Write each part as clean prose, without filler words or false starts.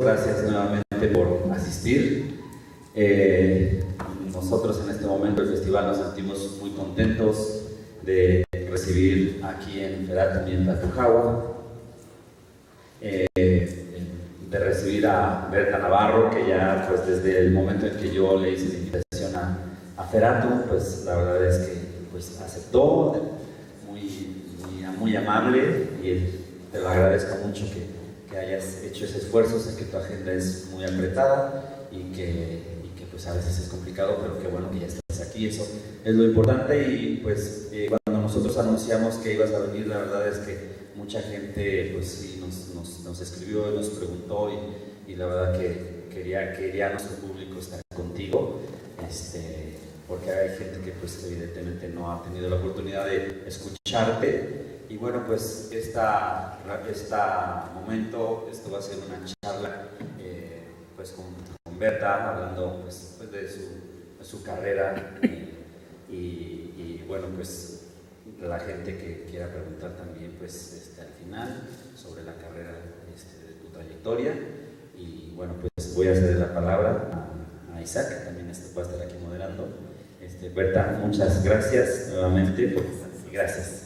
Gracias nuevamente por asistir. Nosotros en este momento del festival nos sentimos muy contentos de recibir aquí en Feratum y en Tlaxcala, de recibir a Berta Navarro, que ya pues desde el momento en que yo le hice la invitación a Feratum, pues la verdad es que pues aceptó, muy amable, y te lo agradezco mucho que hayas hecho ese esfuerzo. Sé que tu agenda es muy apretada y que pues a veces es complicado, pero qué bueno que ya estás aquí, eso es lo importante. Y pues cuando nosotros anunciamos que ibas a venir, la verdad es que mucha gente pues sí nos escribió y nos preguntó, y la verdad que quería nuestro público estar contigo, porque hay gente que pues evidentemente no ha tenido la oportunidad de escucharte. Y bueno, pues este momento, esto va a ser una charla pues con Berta, hablando pues de su carrera, y bueno, pues la gente que quiera preguntar también pues al final sobre la carrera de tu trayectoria. Y bueno, pues voy a ceder la palabra a Isaac, que también va a estar aquí moderando. Berta, muchas gracias nuevamente, y gracias.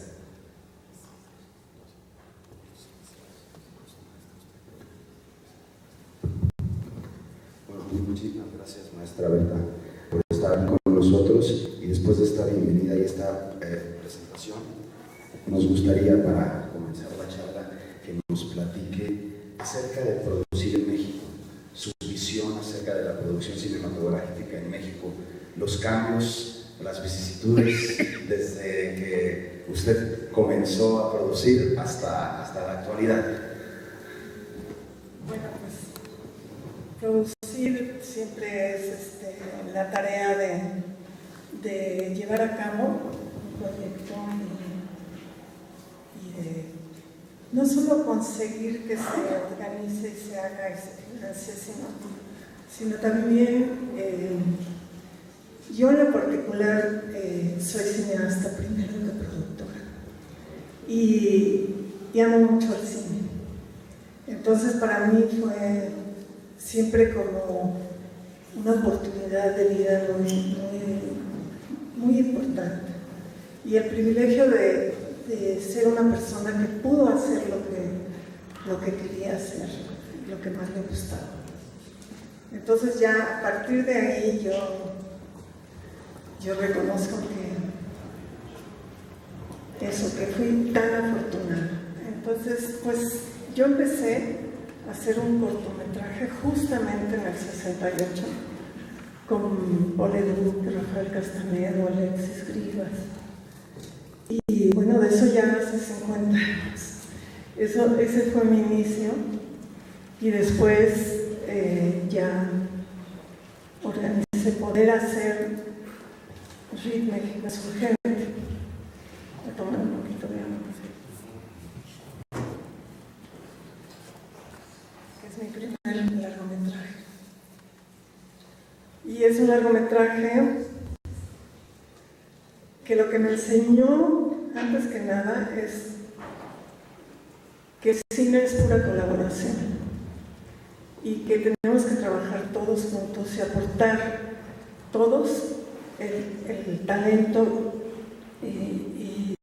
Muchísimas gracias, maestra Berta, por estar con nosotros. Y después de esta bienvenida y esta presentación, nos gustaría, para comenzar la charla, que nos platique acerca de producir en México, su visión acerca de la producción cinematográfica en México, los cambios, las vicisitudes desde que usted comenzó a producir hasta la actualidad. Bueno, pues producir siempre es la tarea de llevar a cabo un proyecto y de no solo conseguir que se organice y se haga y se financie, sino también yo en lo particular soy cineasta primero que productora, y amo mucho el cine. Entonces para mí fue siempre como una oportunidad de vida muy importante, y el privilegio de ser una persona que pudo hacer lo que quería hacer, lo que más le gustaba. Entonces ya a partir de ahí yo reconozco que fui tan afortunada. Entonces pues yo empecé a hacer un cortometraje justamente en el 68 con Ole Duque, Rafael Castanedo, Alexis Grivas, y bueno, de eso ya hace 50 años. Ese fue mi inicio, y después ya organicé poder hacer RIT México es urgente. Voy a tomar un poquito de agua. Es mi primer largometraje. Y es un largometraje que lo que me enseñó, antes que nada, es que el cine es pura colaboración y que tenemos que trabajar todos juntos y aportar todos el talento y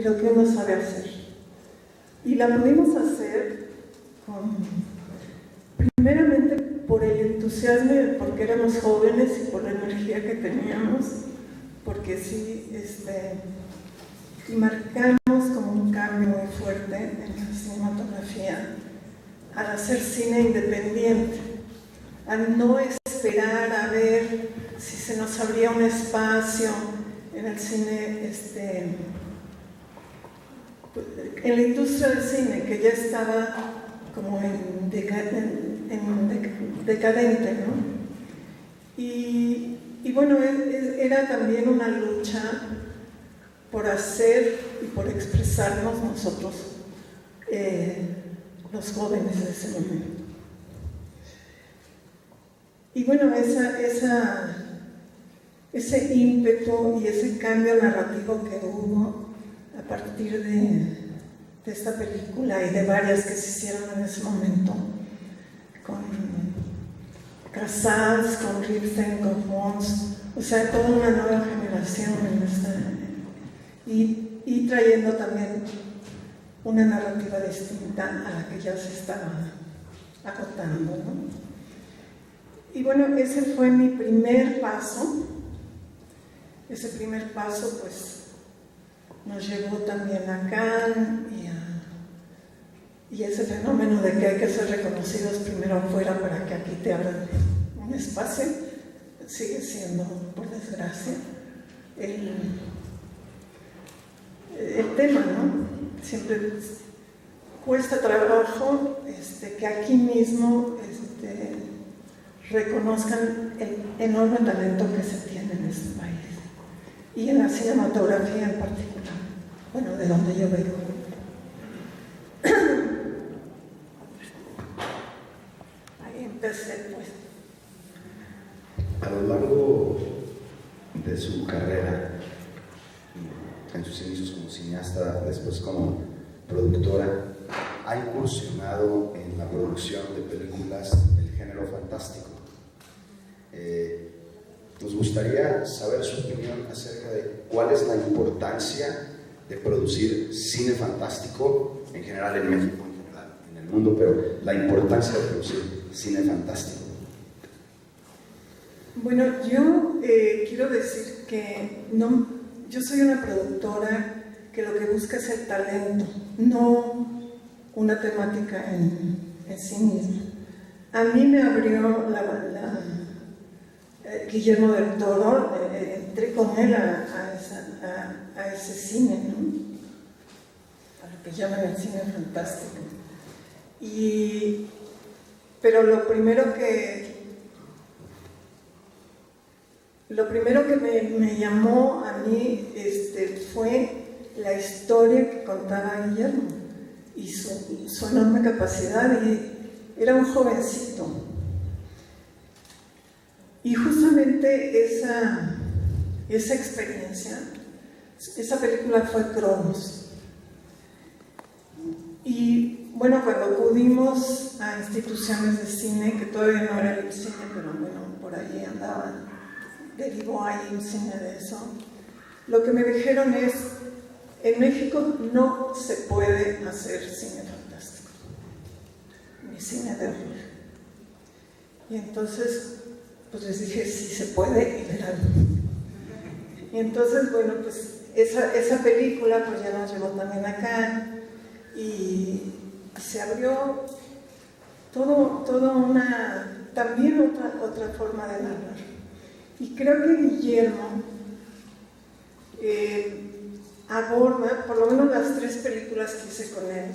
lo que uno sabe hacer. Y la pudimos hacer primeramente por el entusiasmo, porque éramos jóvenes, y por la energía que teníamos, porque sí marcamos como un cambio muy fuerte en la cinematografía al hacer cine independiente, al no esperar a ver si se nos abría un espacio en el cine, en la industria del cine, que ya estaba como decadente, ¿no? Y bueno, era también una lucha por hacer y por expresarnos nosotros, los jóvenes de ese momento. Y bueno, ese ímpetu y ese cambio narrativo que hubo a partir de esta película y de varias que se hicieron en ese momento, Casals, con Ripstein, con Pons, o sea, toda una nueva generación en esta, y trayendo también una narrativa distinta a la que ya se estaba agotando, ¿no? Y bueno, ese fue mi primer paso. Ese primer paso pues nos llevó también a Cannes y ese fenómeno de que hay que ser reconocidos primero afuera para que aquí te abran un espacio sigue siendo, por desgracia, el tema, ¿no? Siempre cuesta trabajo que aquí mismo reconozcan el enorme talento que se tiene en este país y en la cinematografía en particular, bueno, de donde yo vengo. Ahí empecé, pues. A lo largo de su carrera, en sus inicios como cineasta, después como productora, ha incursionado en la producción de películas del género fantástico. Nos gustaría saber su opinión acerca de cuál es la importancia de producir cine fantástico en general en México, en general en el mundo, pero la importancia de producir cine fantástico. Bueno, yo quiero decir que yo soy una productora que lo que busca es el talento, no una temática en sí misma. A mí me abrió Guillermo del Toro, entré con él a ese cine, ¿no? A lo que llaman el cine fantástico. Pero lo primero que me llamó a mí fue la historia que contaba Guillermo y su enorme capacidad, y era un jovencito. Y justamente esa experiencia, esa película fue Cronos. Y bueno, cuando acudimos a instituciones de cine, que todavía no era el cine, pero bueno, por ahí andaban, derivó ahí un cine de eso, lo que me dijeron es: en México no se puede hacer cine fantástico, ni cine de horror. Y entonces pues les dije, sí se puede, y verán. Y entonces, bueno, pues esa película pues ya nos llevó también acá, y se abrió también otra forma de narrar. Y creo que Guillermo aborda, por lo menos las 3 películas que hice con él,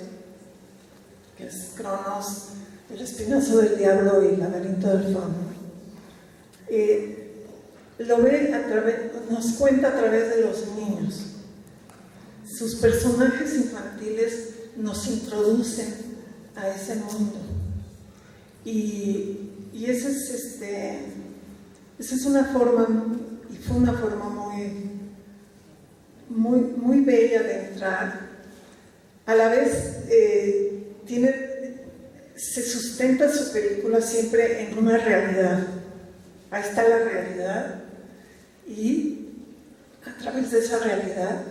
que es Cronos, El Espinazo del Diablo y Laberinto del Fauno, lo ve nos cuenta a través de los niños. Sus personajes infantiles nos introducen a ese mundo. Y esa es una forma, y fue una forma muy bella de entrar. A la vez se sustenta su película siempre en una realidad. Ahí está la realidad, y a través de esa realidad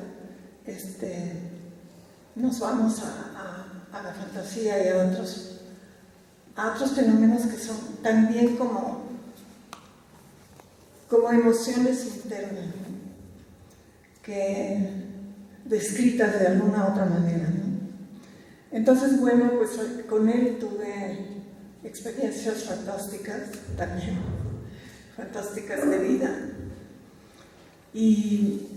nos vamos a la fantasía y a otros fenómenos que son también como emociones internas, ¿no? Que descritas de alguna otra manera, ¿no? Entonces, bueno, pues con él tuve experiencias fantásticas también, fantásticas de vida. Y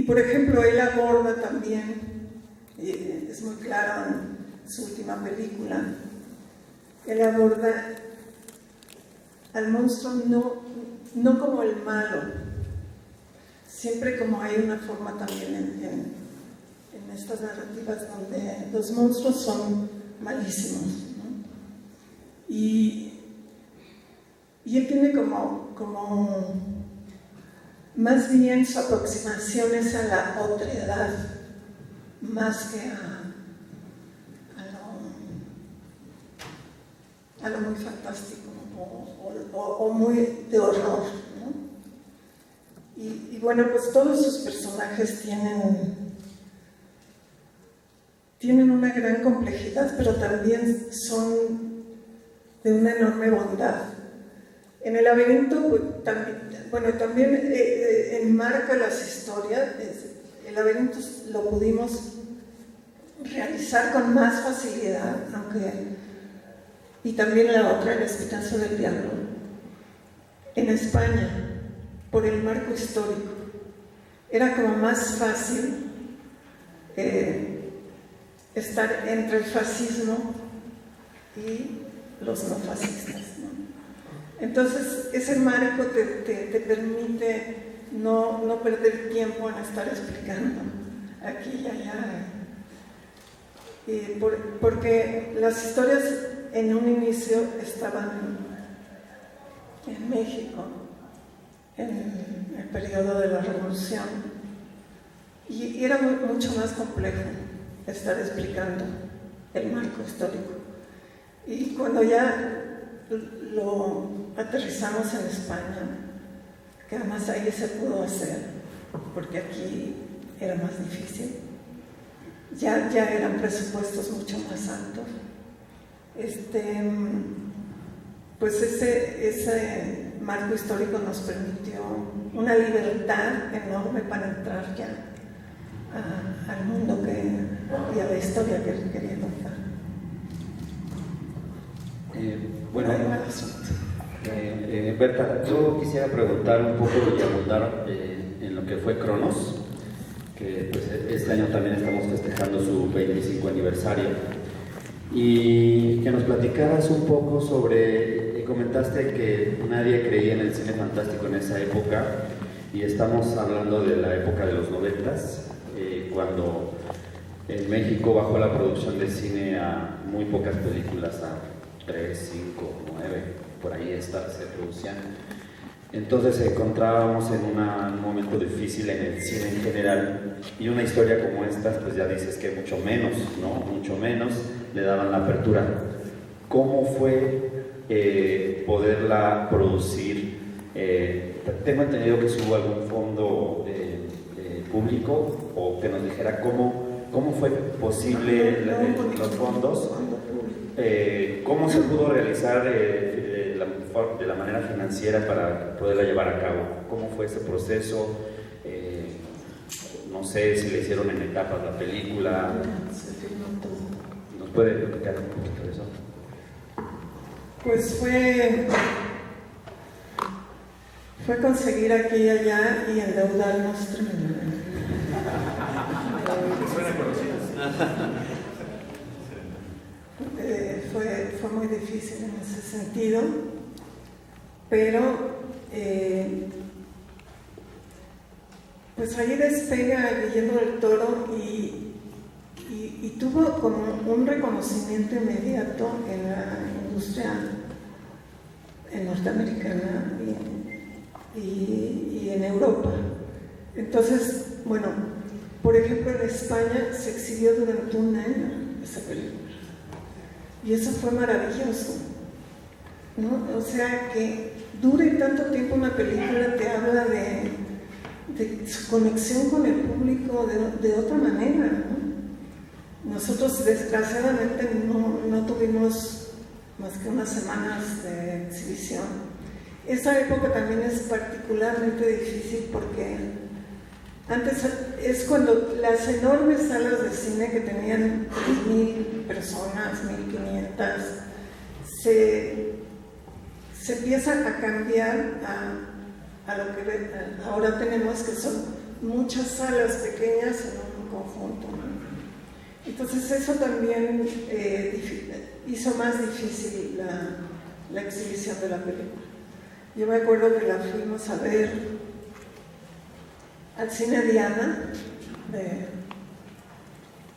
por ejemplo, él aborda también, es muy claro en su última película, él aborda al monstruo no como el malo, siempre como hay una forma también en estas narrativas donde los monstruos son malísimos, ¿no? Y él tiene como más bien su aproximación es a la otredad, más que a lo muy fantástico o muy de horror, ¿no? Y bueno, pues todos sus personajes tienen una gran complejidad, pero también son de una enorme bondad. En el laberinto, pues, también enmarca las historias. El laberinto lo pudimos realizar con más facilidad, y también la otra, El Espinazo del Diablo, en España, por el marco histórico. Era como más fácil estar entre el fascismo y los no fascistas, ¿no? Entonces, ese marco te permite no perder tiempo en estar explicando aquí y allá. Porque las historias en un inicio estaban en México, en el periodo de la Revolución, y era mucho más complejo estar explicando el marco histórico. Y cuando ya lo aterrizamos en España, que además ahí se pudo hacer, porque aquí era más difícil, ya eran presupuestos mucho más altos, pues ese marco histórico nos permitió una libertad enorme para entrar ya al mundo y a la historia que quería contar. Bueno, Berta, yo quisiera preguntar un poco y abundar en lo que fue Cronos, que pues, este año también estamos festejando su 25 aniversario, y que nos platicaras un poco sobre, comentaste que nadie creía en el cine fantástico en esa época, y estamos hablando de la época de los 90s, cuando en México bajó la producción de cine a muy pocas películas, a 3, 5, 9, por ahí se producían. Entonces encontrábamos en un momento difícil en el cine en general, y una historia como esta, pues ya dices que mucho menos, ¿no? Mucho menos le daban la apertura. ¿Cómo fue poderla producir? Tengo entendido que hubo algún fondo público, o que nos dijera cómo fue posible los fondos, cómo se pudo realizar de la manera financiera para poderla llevar a cabo, cómo fue ese proceso, no sé si le hicieron en etapas la película. ¿Nos puede platicar un poquito de eso? Pues fue conseguir aquí y allá y endeudarnos tremendamente. Fue muy difícil en ese sentido, pero pues ahí despega Guillermo del Toro y tuvo como un reconocimiento inmediato en la industria norteamericana y en Europa. Entonces, bueno, por ejemplo, en España se exhibió durante un año esa película, y eso fue maravilloso, ¿no? O sea, que dure tanto tiempo una película te habla de su conexión con el público de otra manera, ¿no? Nosotros desgraciadamente no tuvimos más que unas semanas de exhibición. Esa época también es particularmente difícil porque antes es cuando las enormes salas de cine que tenían 3,000 personas, 1,500, se empieza a cambiar a lo que ahora tenemos, que son muchas salas pequeñas en un conjunto, ¿no? Entonces eso también hizo más difícil la exhibición de la película. Yo me acuerdo que la fuimos a ver al Cine Diana,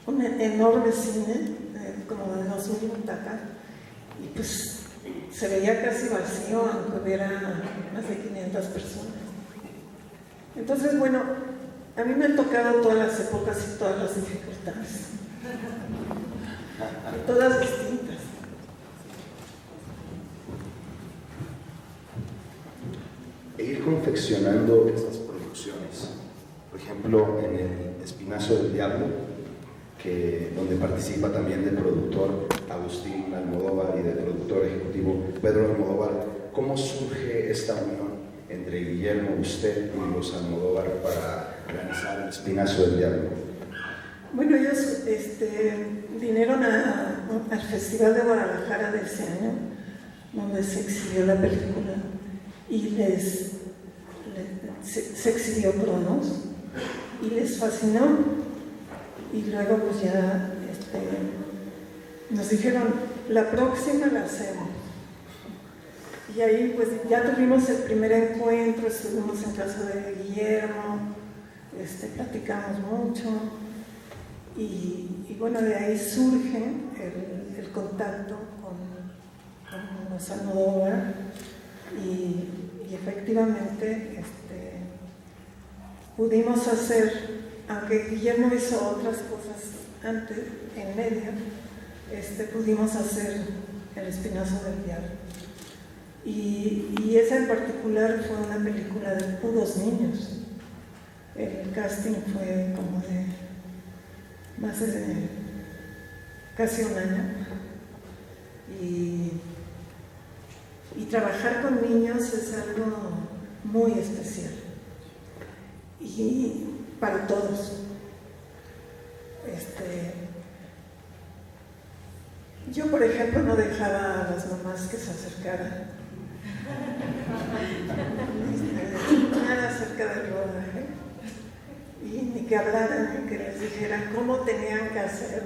un enorme cine, como de 2,000 butacas, y pues se veía casi vacío, aunque hubiera más de 500 personas. Entonces, bueno, a mí me han tocado todas las épocas y todas las dificultades, todas distintas. perfeccionando esas producciones. Por ejemplo, en El Espinazo del Diablo, donde participa también del productor Agustín Almodóvar y del productor ejecutivo Pedro Almodóvar, ¿cómo surge esta unión entre Guillermo, usted y los Almodóvar para realizar El Espinazo del Diablo? Bueno, ellos vinieron al Festival de Guadalajara de ese año, donde se exhibió la película, y se exhibió Cronos, y les fascinó. Y luego pues ya nos dijeron, la próxima la hacemos. Y ahí pues ya tuvimos el primer encuentro, estuvimos en casa de Guillermo, platicamos mucho. Y bueno, de ahí surge el contacto con los Almodóvar y efectivamente pudimos hacer, aunque Guillermo hizo otras cosas antes, en medio, pudimos hacer El Espinazo del Diablo. Y esa en particular fue una película de puros niños. El casting fue como de más de casi un año. Y trabajar con niños es algo muy especial. Y para todos. Yo, por ejemplo, no dejaba a las mamás que se acercaran. Nada acerca del rodaje. Y ni que hablaran, ni que les dijeran cómo tenían que hacer.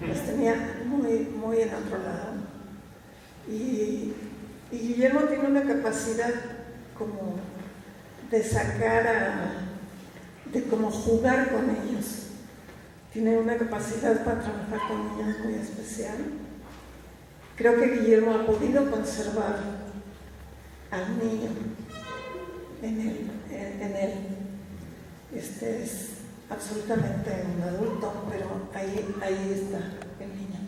Los tenía muy, muy en otro lado. Y Guillermo tiene una capacidad como de sacar de cómo jugar con ellos. Tiene una capacidad para trabajar con niños muy especial. Creo que Guillermo ha podido conservar al niño en él. Es absolutamente un adulto, pero ahí está el niño.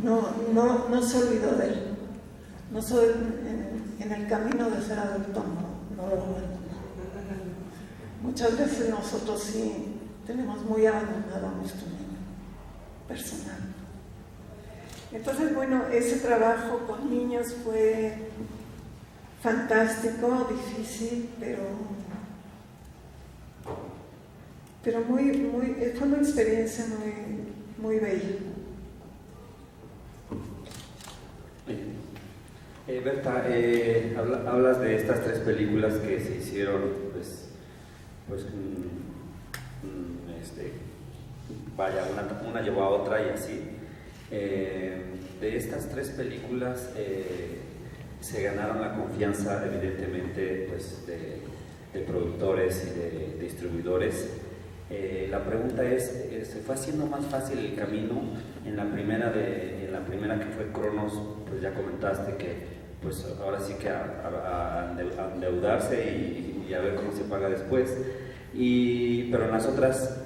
No se olvidó de él. No soy en el camino de ser adulto, no lo abandonó. Muchas veces nosotros sí tenemos muy abandonado a nuestro niño personal. Entonces, bueno, ese trabajo con niños fue fantástico, difícil, pero fue una experiencia muy bella. Berta, hablas de estas tres películas que se hicieron, vaya, una llevó a otra y así. De estas tres películas se ganaron la confianza, evidentemente, pues, de productores y de distribuidores. La pregunta es, ¿se fue haciendo más fácil el camino? En la primera que fue Cronos, pues ya comentaste que pues ahora sí que a endeudarse y a ver cómo se paga después. Pero en las otras,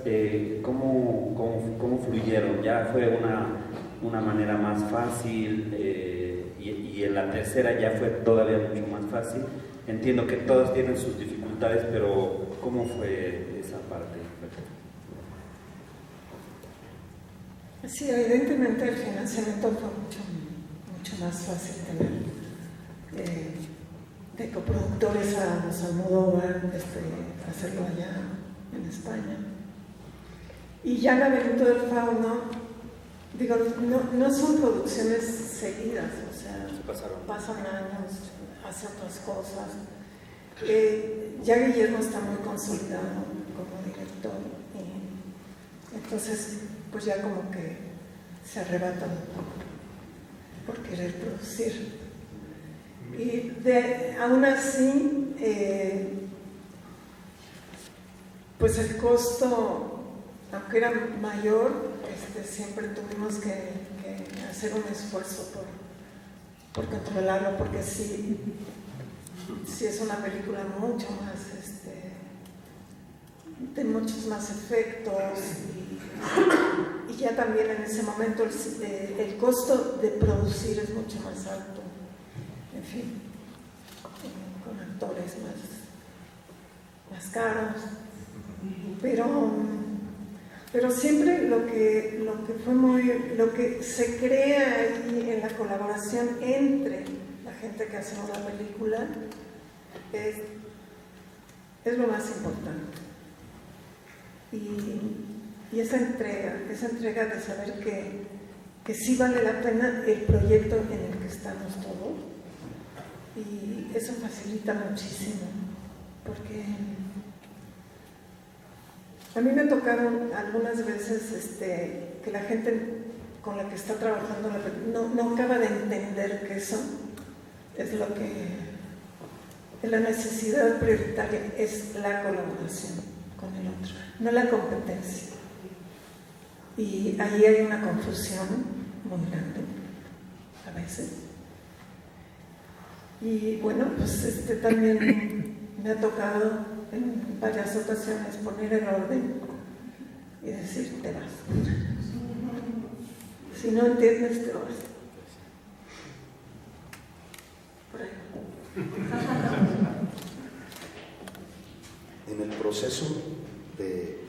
¿cómo fluyeron? ¿Ya fue una manera más fácil? Y en la tercera ya fue todavía mucho más fácil. Entiendo que todas tienen sus dificultades, pero ¿cómo fue esa parte? Sí, evidentemente el financiamiento fue mucho más fácil tener de coproductores a los Almodóvar, hacerlo allá en España. Y ya Laberinto del Fauno, digo, no son producciones seguidas, o sea, pasan años, hace otras cosas. Ya Guillermo está muy consolidado como director, y entonces pues ya como que se arrebata un poco por querer producir. Y aún así, pues el costo, aunque era mayor, siempre tuvimos que hacer un esfuerzo por controlarlo, porque sí es una película mucho más, de muchos más efectos, y ya también en ese momento el costo de producir es mucho más alto, en fin, con actores más caros, pero siempre lo que se crea ahí en la colaboración entre la gente que hace una película es lo más importante. Y esa entrega de saber que sí vale la pena el proyecto en el que estamos todos, y eso facilita muchísimo, porque a mí me tocaron algunas veces que la gente con la que está trabajando no acaba de entender que eso es lo que la necesidad prioritaria es la colaboración con el otro, no la competencia. Y ahí hay una confusión muy grande a veces. Y bueno, pues también me ha tocado en varias ocasiones poner el orden y decir, te vas. Si no entiendes, te vas. Por ahí. En el proceso de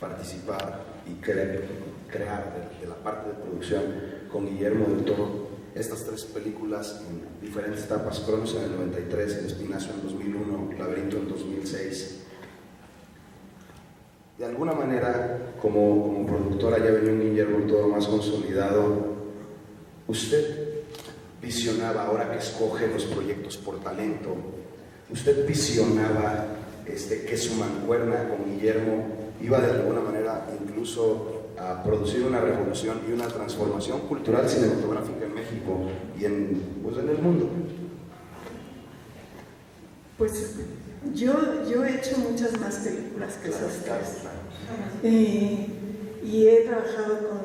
participar y crear de la parte de producción con Guillermo del Toro, estas tres películas en diferentes etapas: Cronos en el 93, El Espinazo en 2001, Laberinto en 2006. De alguna manera, como productora, ya venía un Guillermo del Toro más consolidado. Usted visionaba, ahora que escoge los proyectos por talento, usted visionaba que su mancuerna con Guillermo iba de alguna manera incluso a producir una revolución y una transformación cultural cinematográfica en México y en el mundo. Pues yo he hecho muchas más películas que esas tres. Claro. Y he trabajado con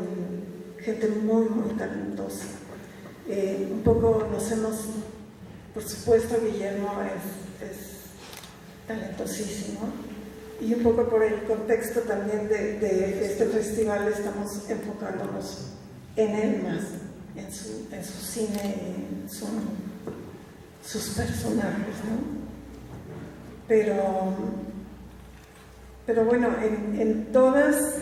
gente muy, muy talentosa. Un poco nos hemos, por supuesto, Guillermo es talentosísimo, y un poco por el contexto también de este festival estamos enfocándonos en él más, en su cine, en sus personajes, ¿no? Pero bueno, en todas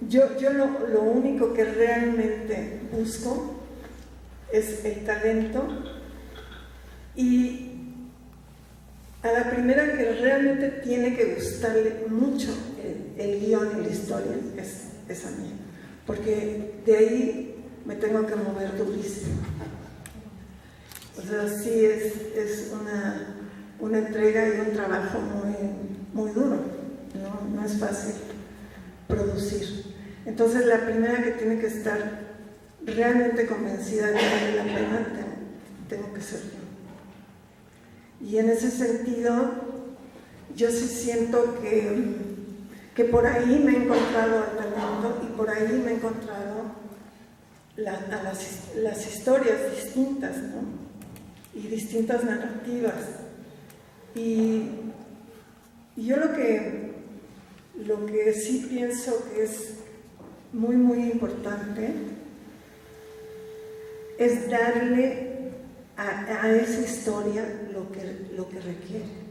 yo lo único que realmente busco es el talento, y a la primera que realmente tiene que gustarle mucho el guión y la historia es a mí, porque de ahí me tengo que mover durísimo. O sea, sí es una entrega y un trabajo muy, muy duro, no es fácil producir. Entonces la primera que tiene que estar realmente convencida de que vale la pena tengo que ser yo. Y en ese sentido, yo sí siento que por ahí me he encontrado al talento, y por ahí me he encontrado las historias distintas, ¿no? Y distintas narrativas. Y yo lo que sí pienso que es muy, muy importante es darle a esa historia lo que requiere,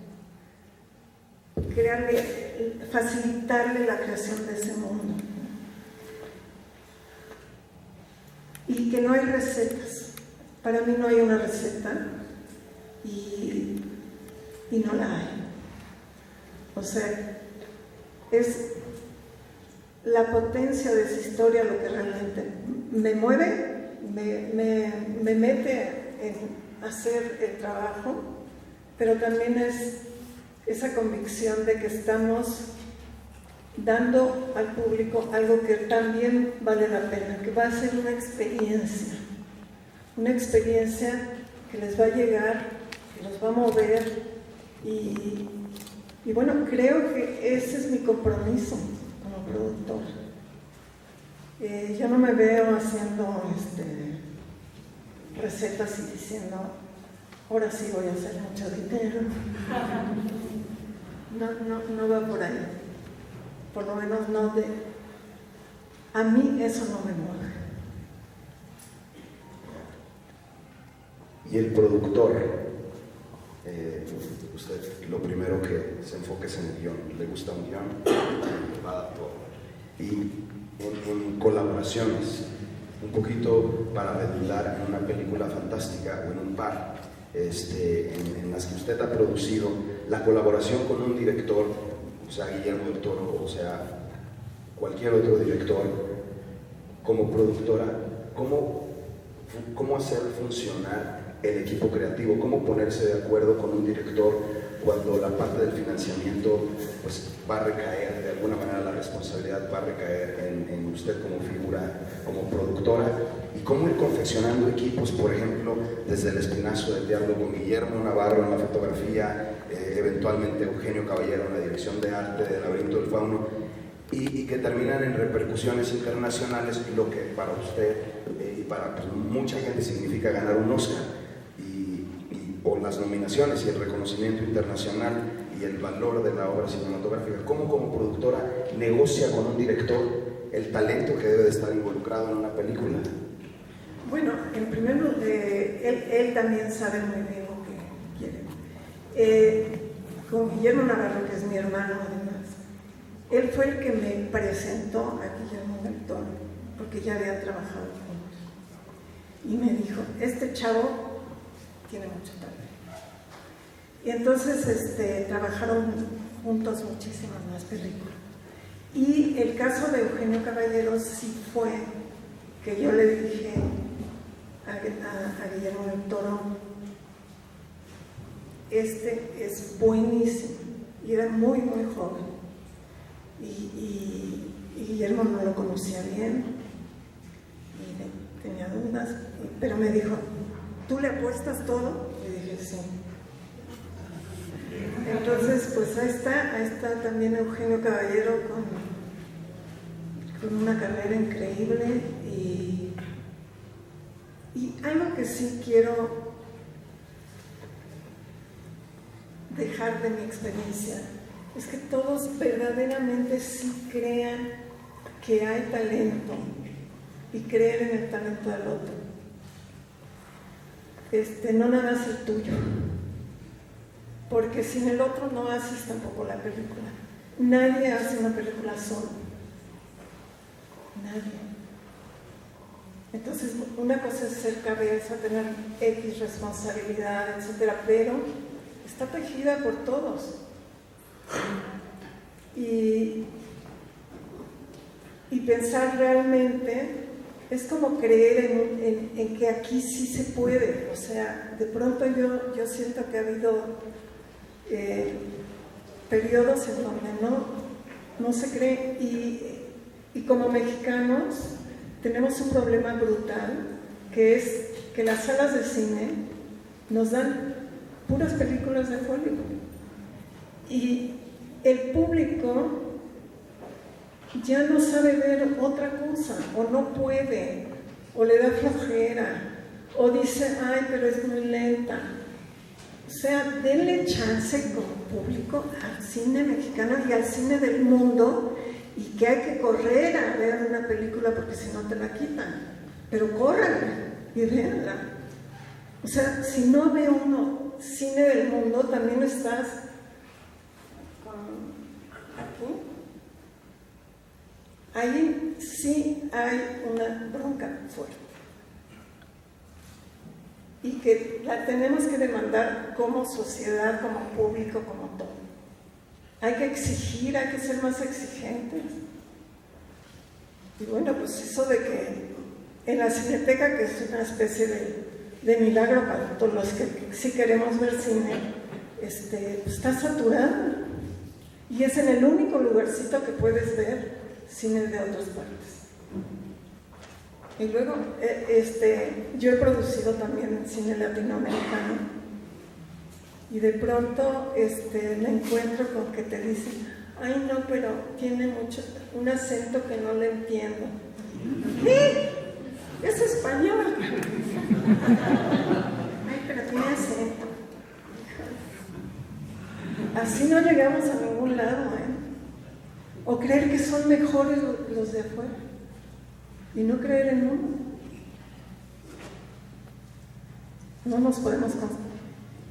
facilitarle la creación de ese mundo, y que no hay recetas. Para mí no hay una receta, y no la hay. O sea, es la potencia de esa historia lo que realmente me mueve, me mete en hacer el trabajo, pero también es esa convicción de que estamos dando al público algo que también vale la pena, que va a ser una experiencia que les va a llegar, que los va a mover, y bueno, creo que ese es mi compromiso como productor. Yo no me veo haciendo recetas y diciendo, ahora sí voy a hacer mucho dinero. No va por ahí. Por lo menos a mí eso no me mueve. Y el productor, usted lo primero que se enfoque es en el guión. Le gusta un guión, va a dar todo. Y en colaboraciones, un poquito para redundar en una película fantástica o en un par en las que usted ha producido, la colaboración con un director, o sea, Guillermo del Toro, o sea, cualquier otro director, como productora, ¿cómo hacer funcionar el equipo creativo? ¿Cómo ponerse de acuerdo con un director cuando la parte del financiamiento pues, va a recaer, de alguna manera la responsabilidad va a recaer en usted como figura, como productora? ¿Y cómo ir confeccionando equipos, por ejemplo, desde El Espinazo del Diablo con Guillermo Navarro en la fotografía, eventualmente Eugenio Caballero en la dirección de arte de Laberinto del Fauno, y que terminan en repercusiones internacionales, lo que para usted y para pues, mucha gente significa ganar un Oscar, o las nominaciones y el reconocimiento internacional y el valor de la obra cinematográfica? ¿Cómo como productora negocia con un director el talento que debe de estar involucrado en una película? Bueno, en primer lugar, él también sabe muy bien lo que quiere. Con Guillermo Navarro, que es mi hermano además, él fue el que me presentó a Guillermo del Toro, porque ya había trabajado juntos. Y me dijo, este chavo tiene mucho talento. Y entonces trabajaron juntos muchísimas más películas. Y el caso de Eugenio Caballero sí fue que yo le dije a Guillermo del Toro, es buenísimo, y era muy muy joven, y Guillermo no lo conocía bien y tenía dudas, pero me dijo, ¿tú le apuestas todo? Y dije, sí. Entonces, pues ahí está también Eugenio Caballero con una carrera increíble, y algo que sí quiero dejar de mi experiencia es que todos verdaderamente sí crean que hay talento y creer en el talento del otro. No nada más el tuyo, porque sin el otro no haces tampoco la película. Nadie hace una película solo, nadie. Entonces, una cosa es ser cabeza, tener X responsabilidad, etcétera, pero está tejida por todos. Y pensar realmente es como creer en que aquí sí se puede. O sea, de pronto yo siento que ha habido periodos en donde no se cree, y como mexicanos tenemos un problema brutal, que es que las salas de cine nos dan puras películas de Hollywood, y el público ya no sabe ver otra cosa, o no puede, o le da flojera, o dice, ay, pero es muy lenta. O sea, denle chance como público al cine mexicano y al cine del mundo, y que hay que correr a ver una película porque si no te la quitan, pero córranla y véanla. O sea, si no ve uno cine del mundo, también estás aquí. Ahí sí hay una bronca fuerte, y que la tenemos que demandar como sociedad, como público, como todo. Hay que exigir, hay que ser más exigentes. Y bueno, pues eso de que en la Cineteca, que es una especie de milagro para todos los que sí queremos ver cine, pues está saturada, y es en el único lugarcito que puedes ver cine de otras partes. Y luego, yo he producido también cine latinoamericano, y de pronto me encuentro con que te dicen, ay no, pero tiene un acento que no le entiendo. ¿Qué? Es español. Ay, pero tiene acento. Así no llegamos a ningún lado, o creer que son mejores los de afuera, y no creer en uno. No nos podemos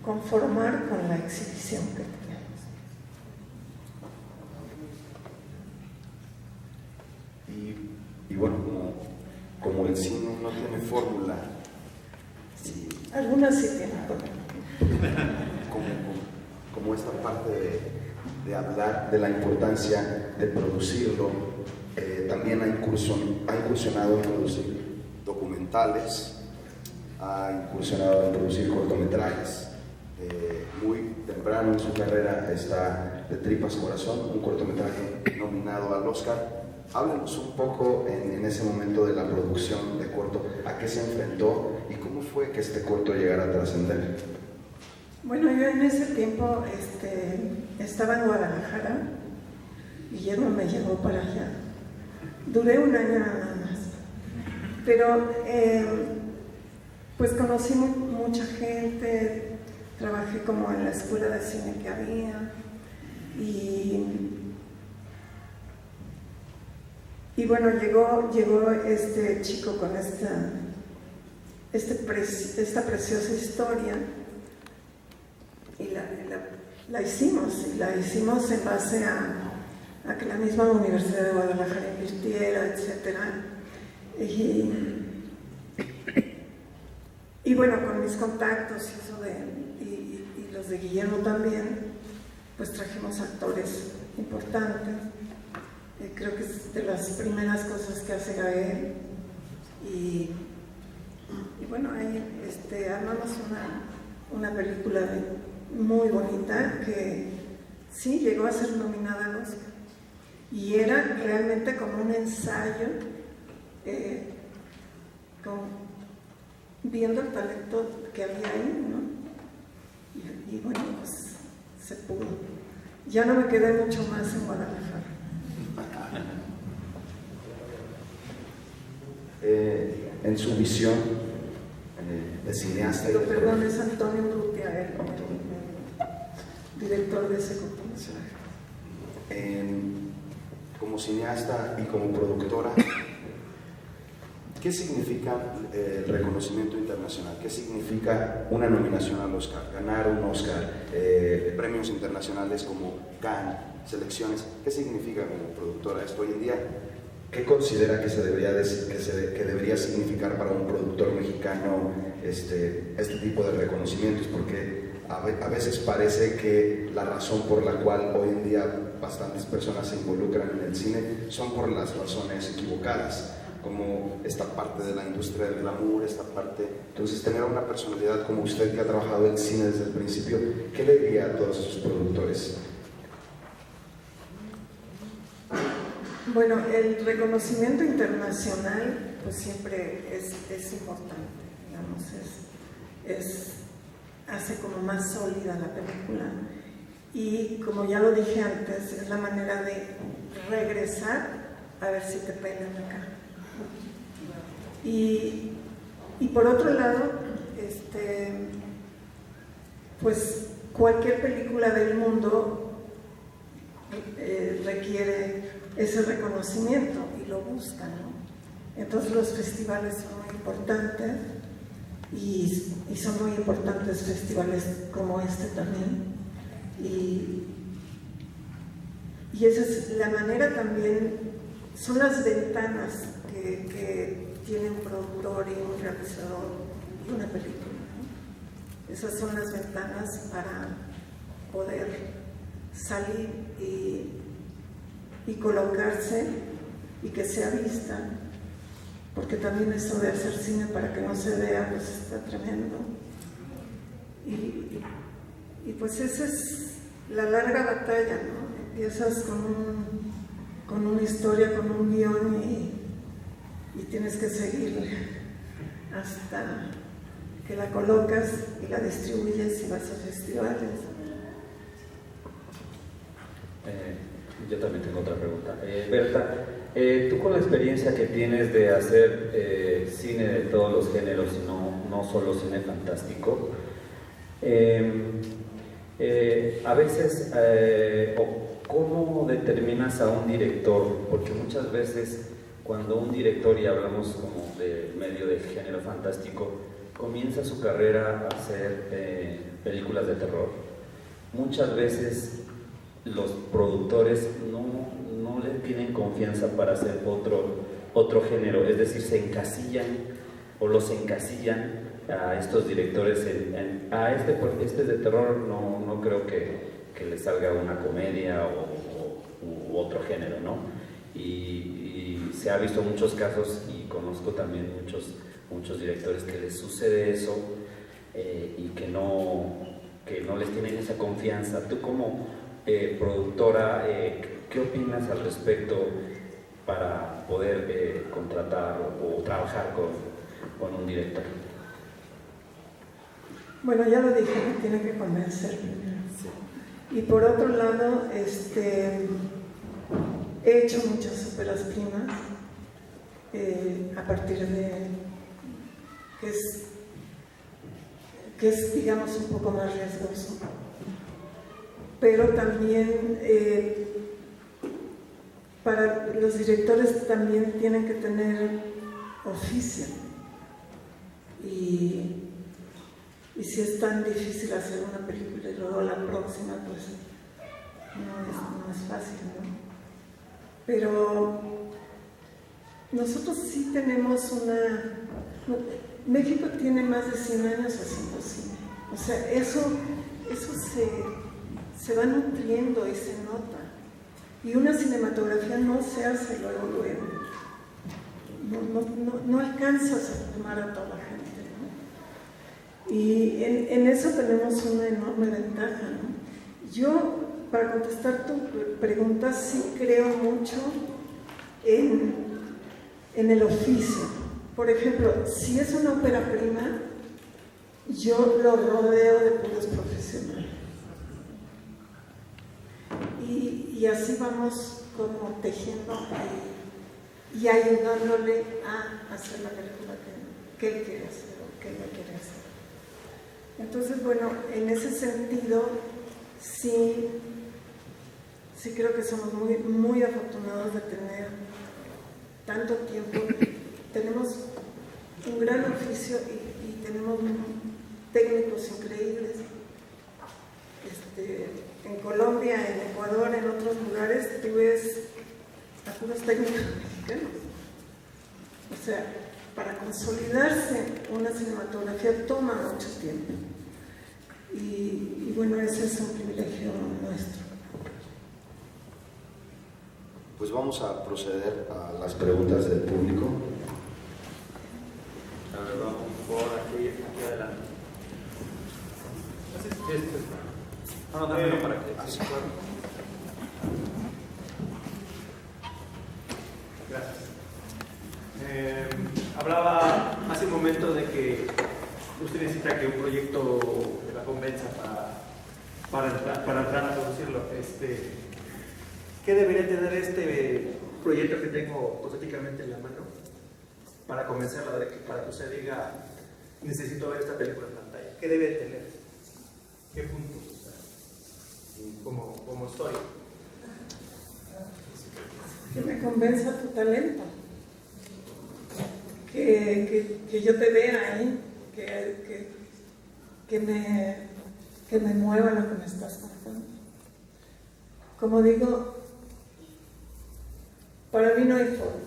conformar con la exhibición que tenemos. Y bueno, como el cine no tiene fórmula, Sí, algunas sí tienen fórmula. como esta parte de hablar de la importancia de producirlo, también ha incursionado en producir documentales, ha incursionado en producir cortometrajes. Muy temprano en su carrera está De Tripas Corazón, un cortometraje nominado al Oscar. Háblenos un poco en ese momento de la producción de corto, a qué se enfrentó y cómo fue que este corto llegara a trascender. Bueno, yo en ese tiempo estaba en Guadalajara, Guillermo me llevó para allá. Duré un año nada más, pero pues conocí mucha gente, trabajé como en la escuela de cine que había y bueno, llegó este chico con esta preciosa historia y la hicimos en base a que la misma Universidad de Guadalajara invirtiera, etc. Y bueno, con mis contactos y los de Guillermo también, pues trajimos actores importantes. Creo que es de las primeras cosas que hace Gael. Y bueno, ahí armamos una película muy bonita que sí llegó a ser nominada al Oscar. Y era realmente como un ensayo, viendo el talento que había ahí, ¿no? Y bueno, pues se pudo. Ya no me quedé mucho más en Guadalajara. En su visión de cineasta y de Perdón, es Antonio Urrutia, el director de ese cortometraje. Como cineasta y como productora, ¿qué significa el reconocimiento internacional? ¿Qué significa una nominación al Oscar? Ganar un Oscar, premios internacionales como Cannes, selecciones. ¿Qué significa como productora esto hoy en día? ¿Qué considera que debería significar para un productor mexicano este tipo de reconocimientos? Porque a veces parece que la razón por la cual hoy en día bastantes personas se involucran en el cine son por las razones equivocadas, como esta parte de la industria del glamour, esta parte. Entonces, tener una personalidad como usted que ha trabajado el cine desde el principio, ¿qué le diría a todos esos productores? Bueno, el reconocimiento internacional pues siempre es importante, digamos, hace como más sólida la película y como ya lo dije antes, es la manera de regresar a ver si te pegan acá. Y por otro lado, pues cualquier película del mundo requiere ese reconocimiento y lo buscan, ¿no? Entonces los festivales son muy importantes y son muy importantes festivales como este también y esa es la manera también, son las ventanas que tiene un productor y un realizador y una película, ¿no? Esas son las ventanas para poder salir y colocarse y que sea vista, porque también eso de hacer cine para que no se vea pues está tremendo y pues esa es la larga batalla, ¿no? Empiezas con una historia, con un guión y tienes que seguir hasta que la colocas y la distribuyes y vas a festivales. Yo también tengo otra pregunta. Berta, tú con la experiencia que tienes de hacer cine de todos los géneros, no solo cine fantástico, a veces, ¿cómo determinas a un director? Porque muchas veces cuando un director, y hablamos como del medio del género fantástico, comienza su carrera a hacer películas de terror, muchas veces los productores no le tienen confianza para hacer otro género, es decir, se encasillan o los encasillan a estos directores este de terror, no creo que le salga una comedia u otro género, ¿no? Y se ha visto muchos casos, y conozco también muchos directores que les sucede eso, y que no les tienen esa confianza. Tú como productora, ¿qué opinas al respecto para poder contratar o trabajar con un director? Bueno, ya lo dije, me tiene que convencer primero. Sí. Y por otro lado, he hecho muchas óperas primas a partir de que es, digamos, un poco más riesgoso. Pero también para los directores también tienen que tener oficio. Y si es tan difícil hacer una película y luego la próxima, pues no es fácil, ¿no? Pero nosotros sí tenemos México tiene más de 100 años haciendo cine. O sea, eso se va nutriendo y se nota. Y una cinematografía no se hace luego. No alcanzas a formar a toda la gente, ¿no? Y en eso tenemos una enorme ventaja, ¿no? Yo, para contestar tu pregunta, sí creo mucho en el oficio. Por ejemplo, si es una ópera prima, yo lo rodeo de puros profesionales. Y así vamos como tejiendo y ayudándole a hacer la película que él quiere hacer o que ella quiere hacer. Entonces, bueno, en ese sentido, sí creo que somos muy, muy afortunados de tener tanto tiempo. Tenemos un gran oficio y tenemos técnicos increíbles. En Colombia, en Ecuador, en otros lugares, tú ves a puros técnicos mexicanos. O sea, para consolidarse una cinematografía toma mucho tiempo. Y bueno, ese es un privilegio nuestro. Pues vamos a proceder a las preguntas del público. A ver, vamos por aquí adelante. Dámelo para que. Gracias. Hablaba hace un momento de que usted necesita que un proyecto la convenza para entrar a producirlo. ¿Qué debería tener este proyecto que tengo hipotéticamente en la mano para convencerla de que, para que usted diga, necesito ver esta película en pantalla? ¿Qué debe tener? ¿Qué puntos? O sea, ¿cómo estoy? Que me convenza tu talento, que yo te vea ahí, que me mueva lo que me estás contando. Como digo, para mí no hay formas.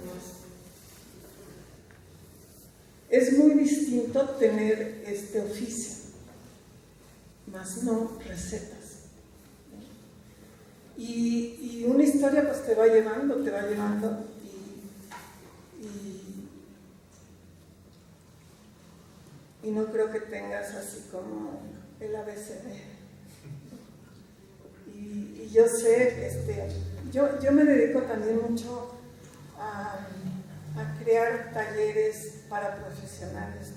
Es muy distinto tener este oficio, más no recetas. Y una historia pues te va llevando y no creo que tengas así como el ABCD. Y yo sé, yo me dedico también mucho a crear talleres para profesionales,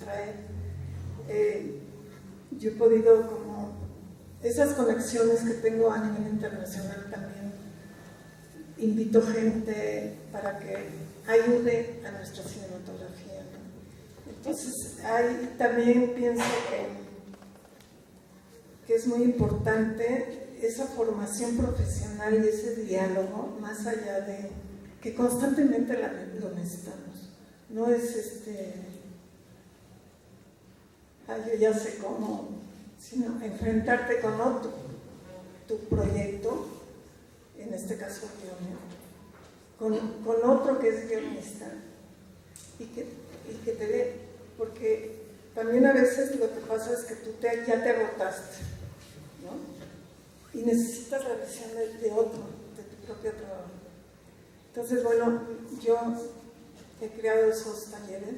yo he podido como esas conexiones que tengo a nivel internacional también, invito gente para que ayude a nuestra cinematografía, ¿no? Entonces ahí también pienso que es muy importante esa formación profesional y ese diálogo, más allá de que constantemente lo necesitamos. No es yo ya sé cómo, sino enfrentarte con otro, tu proyecto, en este caso con otro que es guionista y que te ve, porque también a veces lo que pasa es que tú ya te agotaste, ¿no? Y necesitas la visión de otro, de tu propio trabajo. Entonces, bueno, yo he creado esos talleres,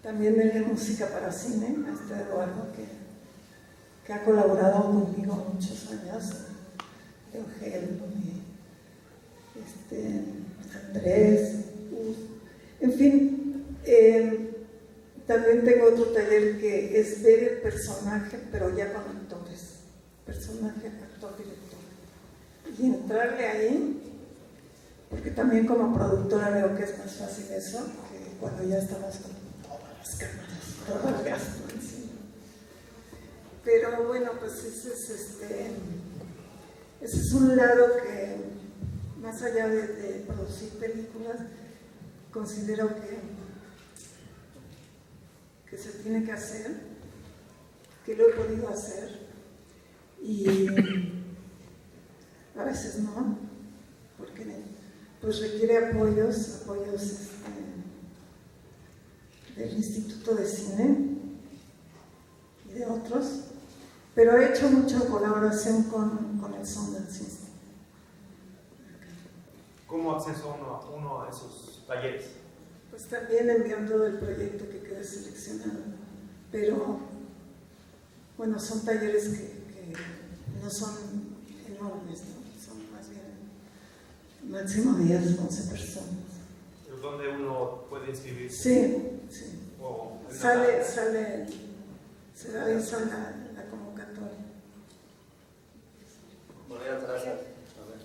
también el de música para cine, a Eduardo, que ha colaborado conmigo muchos años, Eugel, Andrés, en fin, también tengo otro taller que es ver el personaje, pero ya con actores, personaje, actor, director, y entrarle ahí, porque también como productora veo que es más fácil eso, que cuando ya estamos con todas las cámaras, todo el gasto encima. Pero bueno, pues ese es un lado que, más allá de producir películas, considero que se tiene que hacer, que lo he podido hacer, y a veces no, porque pues requiere apoyos del Instituto de Cine y de otros, pero he hecho mucha colaboración con el Sundance Institute. ¿Cómo acceso uno a esos talleres? Pues también enviando el proyecto que quede seleccionado, pero bueno, son talleres que no son enormes, ¿no? Son más bien máximo 10, 11 personas. ¿Dónde uno puede inscribirse? Sí. O se realiza la convocatoria.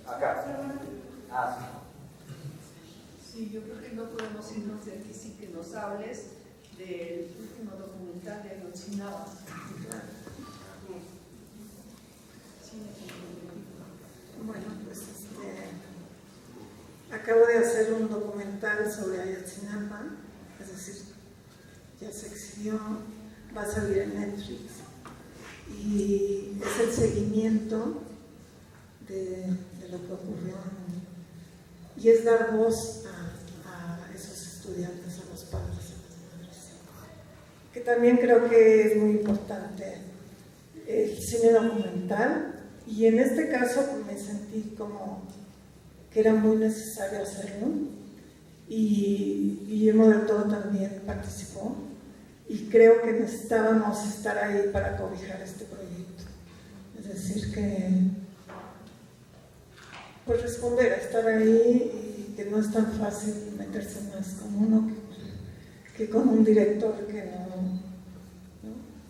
Acá. Sí, yo creo que no podemos irnos de aquí sin que nos hables del último documental de Ayotzinapa. Bueno, pues acabo de hacer un documental sobre Ayotzinapa, es decir, ya se exhibió, va a salir en Netflix, y es el seguimiento de lo que ocurrió, y es dar voz a esos estudiantes, a los padres, a las madres, que también creo que es muy importante el cine documental, y en este caso me sentí como que era muy necesario hacerlo, y Guillermo del Toro también participó, y creo que necesitábamos estar ahí para cobijar este proyecto, es decir, que pues responder, estar ahí, y que no es tan fácil meterse más con uno que con un director que no.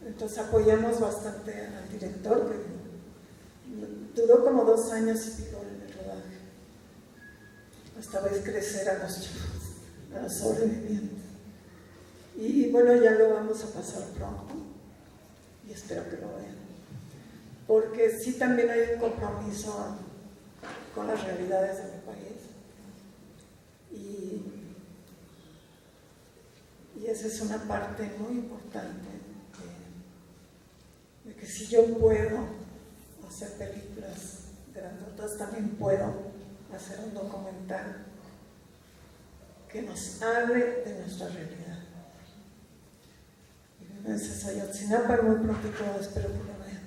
Entonces apoyamos bastante al director, que duró como 2 años y pico el rodaje, hasta ver crecer a los chicos, a los sobrevivientes. Y bueno, ya lo vamos a pasar pronto, y espero que lo vean, porque sí también hay un compromiso con las realidades de mi país, y esa es una parte muy importante de que si yo puedo hacer películas grandotas, también puedo hacer un documental que nos hable de nuestra realidad. Y bueno, ese es Ayotzinapa, muy pronto espero que lo vean.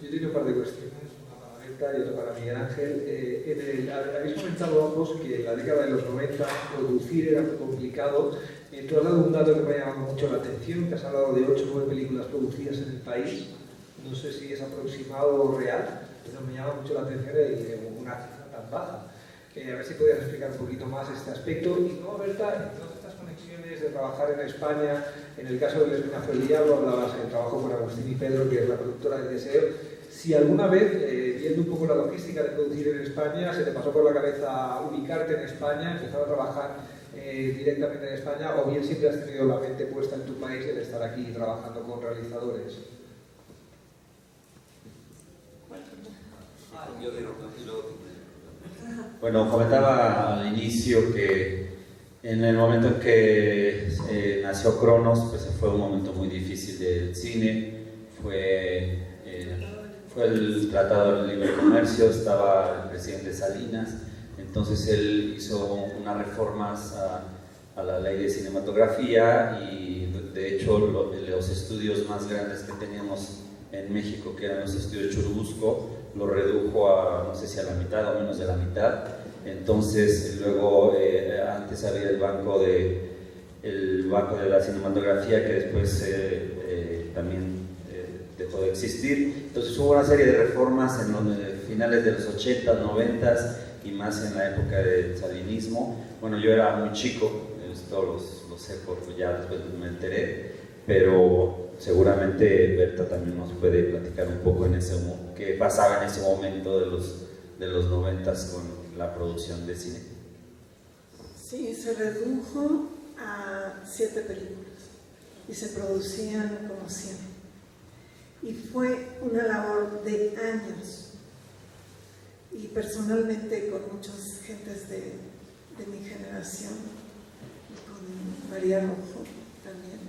Yo tengo un par de cuestiones, una para Berta y otra para Miguel Ángel. Habéis comentado ambos que en la década de los 90 producir era muy complicado. Tú has dado un dato que me ha llamado mucho la atención, que has hablado de 8 o 9 películas producidas en el país. No sé si es aproximado o real, pero me llama mucho la atención una cifra tan baja. A ver si podías explicar un poquito más este aspecto. Y luego, Berta, en todas estas conexiones de trabajar en España, en el caso del Espinazo del Diablo, hablabas del trabajo con Agustín y Pedro, que es la productora de Deseo. Si alguna vez, viendo un poco la logística de producir en España, se te pasó por la cabeza ubicarte en España, empezar a trabajar directamente en España, o bien siempre has tenido la mente puesta en tu país el estar aquí trabajando con realizadores. Bueno, comentaba al inicio que en el momento en que nació nació Cronos, pues fue un momento muy difícil del cine, fue el Tratado de Libre Comercio, estaba el presidente Salinas, entonces él hizo unas reformas a la ley de cinematografía y de hecho los estudios más grandes que teníamos en México, que eran los estudios Churubusco, lo redujo a, no sé si a la mitad o menos de la mitad. Entonces luego antes había el banco de la cinematografía, que después también dejó de existir. Entonces hubo una serie de reformas en los finales de los 80, 90 y más en la época del salinismo. Bueno, yo era muy chico, esto lo sé porque ya después me enteré, pero seguramente Berta también nos puede platicar un poco qué pasaba en ese momento de los 90 con la producción de cine. Sí, se redujo a 7 películas y se producían como 100. Y fue una labor de años. Y personalmente con muchas gentes de mi generación, y con María Rojo también,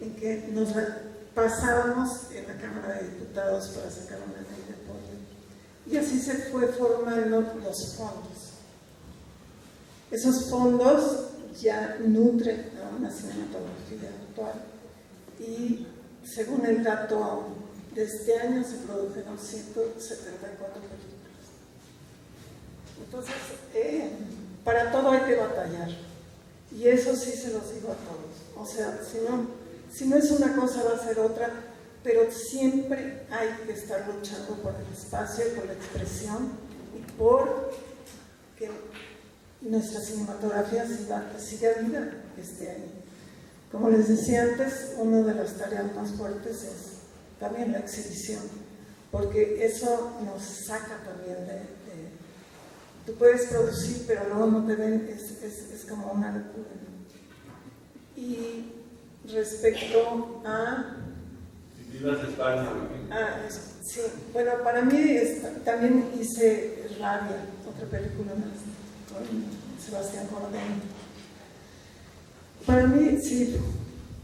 en que nos pasábamos en la Cámara de Diputados para sacar una ley de apoyo. Y así se fue formando los fondos. Esos fondos ya nutren a una cinematografía actual. Y según el dato de este año se produjeron 174 películas. Entonces, para todo hay que batallar. Y eso sí se los digo a todos. O sea, si no es una cosa, va a ser otra, pero siempre hay que estar luchando por el espacio, por la expresión y por que nuestra cinematografía siga viva este año. Como les decía antes, una de las tareas más fuertes es también la exhibición, porque eso nos saca también de tú puedes producir, pero luego no te ven, es como una locura, ¿no? Y respecto a... Vivas España. Sí, bueno, para mí también hice Rabia, otra película más, con Sebastián Cordero. Para mí, sí,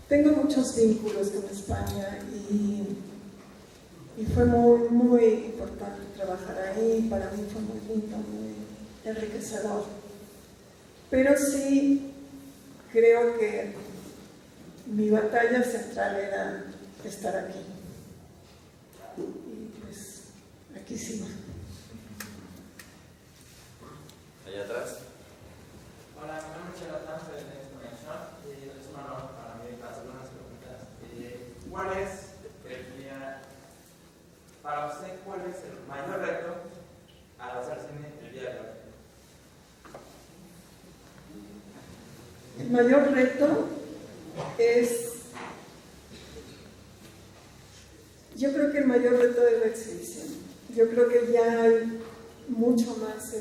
tengo muchos vínculos con España y fue muy, muy importante trabajar ahí. Para mí fue muy lindo, muy enriquecedor. Pero sí creo que mi batalla central era estar aquí. Y pues aquí sigo. Allá atrás. Hola, mi nombre es Jonathan, soy de Next Connection. Es un honor para mí hacer unas preguntas. Para usted, cuál es el mayor reto al hacer cine el día de hoy? El mayor reto es... Yo creo que el mayor reto es la exhibición. Yo creo que ya hay mucho más,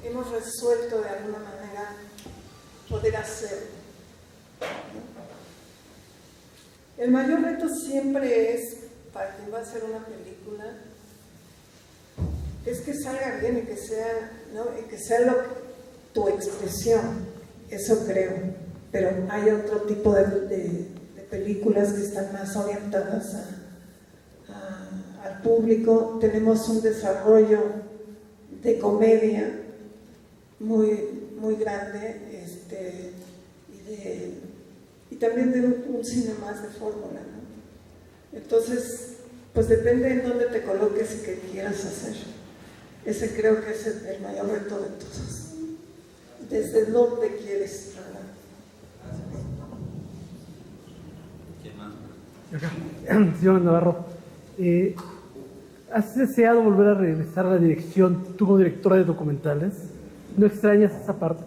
hemos resuelto de alguna manera poder hacerlo. El mayor reto siempre es, para quien va a hacer una película, es que salga bien y que sea, ¿no? Y que sea tu expresión, eso creo. Pero hay otro tipo de películas que están más orientadas al público. Tenemos un desarrollo de comedia muy, muy grande, y también de un cine más de fórmula, ¿no? Entonces, pues depende en dónde te coloques y qué quieras hacer. Ese creo que es el mayor reto de todos. Desde dónde quieres hablar. ¿Quién más? Señor Navarro, ¿has deseado volver a regresar a la dirección, tú como directora de documentales? ¿No extrañas esa parte?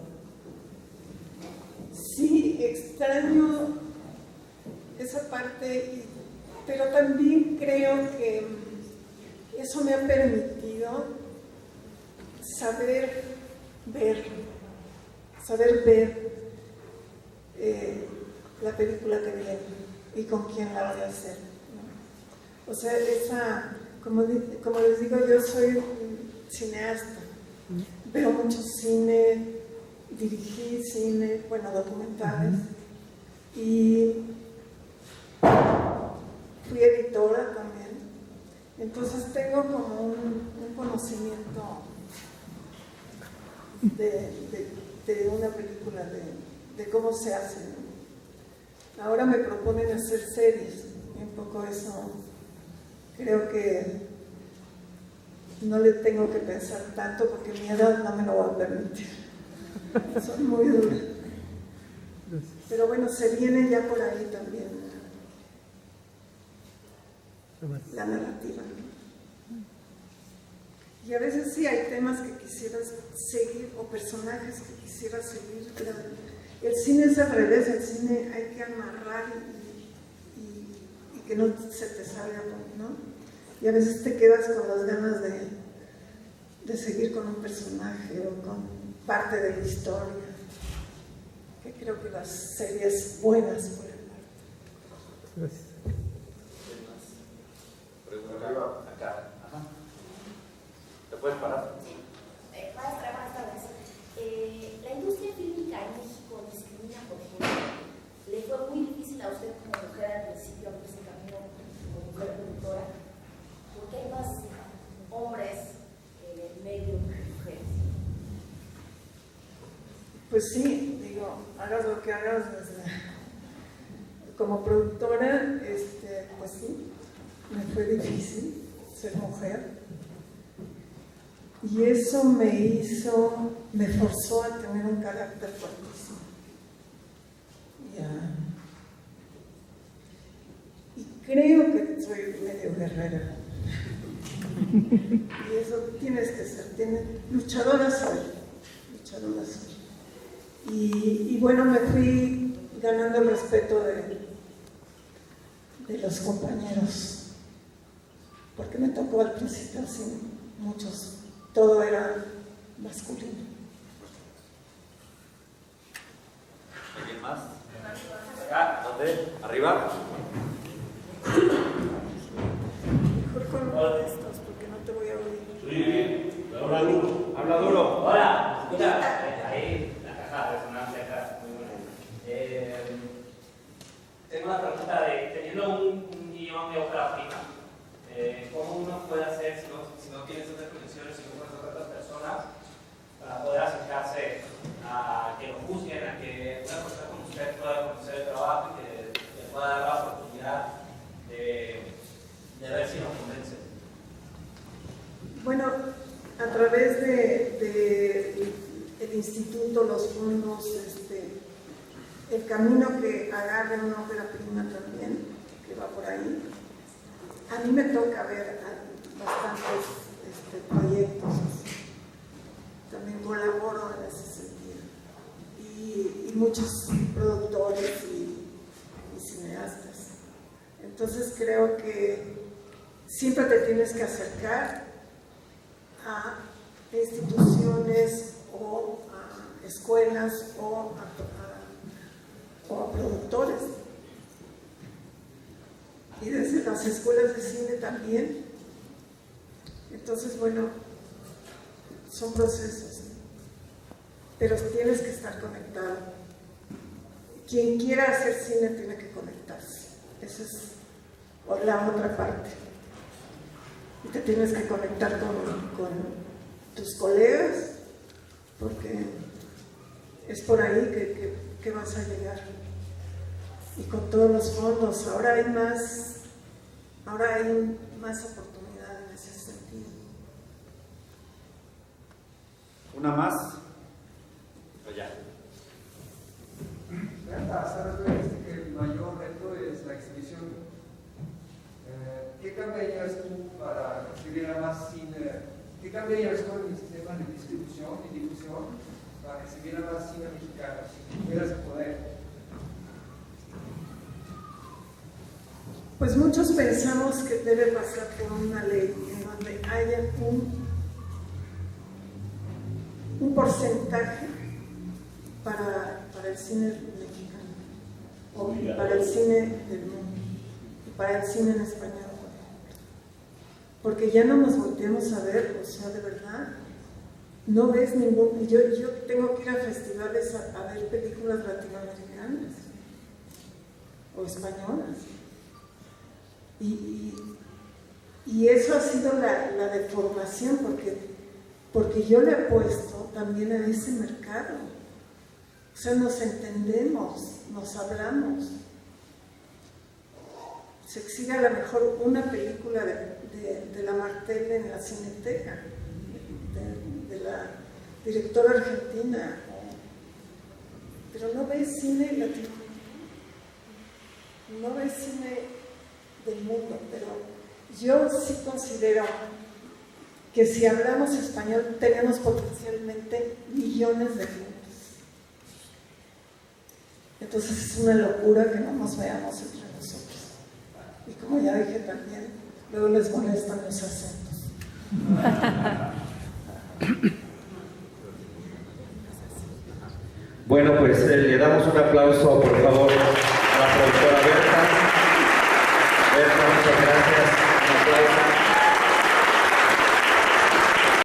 Sí, extraño esa parte, pero también creo que eso me ha permitido saber ver la película que viene y con quién la voy a hacer, ¿no? O sea, como les digo, yo soy cineasta, veo mucho cine, dirigí cine, bueno, documentales, y Entonces tengo como un conocimiento de una película, de cómo se hace, ¿no? Ahora me proponen hacer series, y un poco eso creo que no le tengo que pensar tanto porque mi edad no me lo va a permitir. Soy muy dura. Pero bueno, se viene ya por ahí también la narrativa. Y a veces sí hay temas que quisieras seguir o personajes que quisieras seguir, pero el cine es al revés, el cine hay que amarrar y que no se te salga, ¿no? Y a veces te quedas con las ganas de seguir con un personaje o con parte de la historia, que creo que las series buenas pueden dar. Gracias. Acá. Ajá. ¿Te puedes parar? Sí. Maestra, buenas tardes. La industria fílmica en México discrimina por género. ¿Le fue muy difícil a usted como mujer al principio abrirse camino como mujer productora? Porque hay más hombres en el medio que mujeres. Pues sí, digo, hagas lo que hagas como productora, pues sí, me fue difícil ser mujer. Y eso me forzó a tener un carácter fuertísimo. Y creo que soy medio guerrera. Y eso tienes que ser, luchadora soy. Y bueno, me fui ganando el respeto de los compañeros, porque me tocó al principio así, muchos, todo era masculino. ¿Alguien más? Acá, ¿dónde? ¿Arriba? Mejor con uno de estos, porque no te voy a oír. Sí, habla duro. Habla duro. Hola, escucha, ahí la caja de resonancia acá, muy buena. Tengo una pregunta teniendo un guión de ópera prima, ¿cómo uno puede hacer si no tiene esas conexiones y no conoce a otras personas para poder acercarse a que lo juzguen, a que una persona como usted pueda conocer el trabajo y que le pueda dar la oportunidad de ver si nos convence? Bueno, a través de el instituto, los fondos, el camino que agarra una ópera prima también, que va por ahí, a mí me toca ver bastantes proyectos. También colaboro en ese sentido. Y muchos productores y cineastas. Entonces creo que siempre te tienes que acercar a instituciones o a escuelas o a productores. Y desde las escuelas de cine también. Entonces, bueno, son procesos, pero tienes que estar conectado. Quien quiera hacer cine tiene que conectarse. Esa es la otra parte. Y te tienes que conectar con tus colegas, porque es por ahí que vas a llegar. Y con todos los fondos, ahora hay más oportunidad en ese sentido. ¿Una más? Allá. Sabes que el mayor reto es la exhibición. ¿Qué cambiarías tú para exhibir a más cine? ¿Qué cambiarías tú en el sistema de distribución y difusión para exhibir a más cine mexicano? Si tuvieras el poder. Pues muchos pensamos que debe pasar por una ley en donde haya un porcentaje para el cine mexicano o para el cine del mundo y para el cine en español, porque ya no nos volteamos a ver, o sea, de verdad no ves ningún. Yo tengo que ir a festivales a ver películas latinoamericanas o españolas. Y Y eso ha sido la deformación, porque yo le apuesto también a ese mercado. O sea, nos entendemos, nos hablamos. Se exhibe a lo mejor una película de la Martel en la Cineteca, de la directora argentina, pero no ves cine latinoamericano, no ves cine del mundo, pero yo sí considero que si hablamos español tenemos potencialmente millones de gentes. Entonces es una locura que no nos veamos entre nosotros. Y como ya dije también, luego les molestan los acentos. Bueno, pues le damos un aplauso, por favor.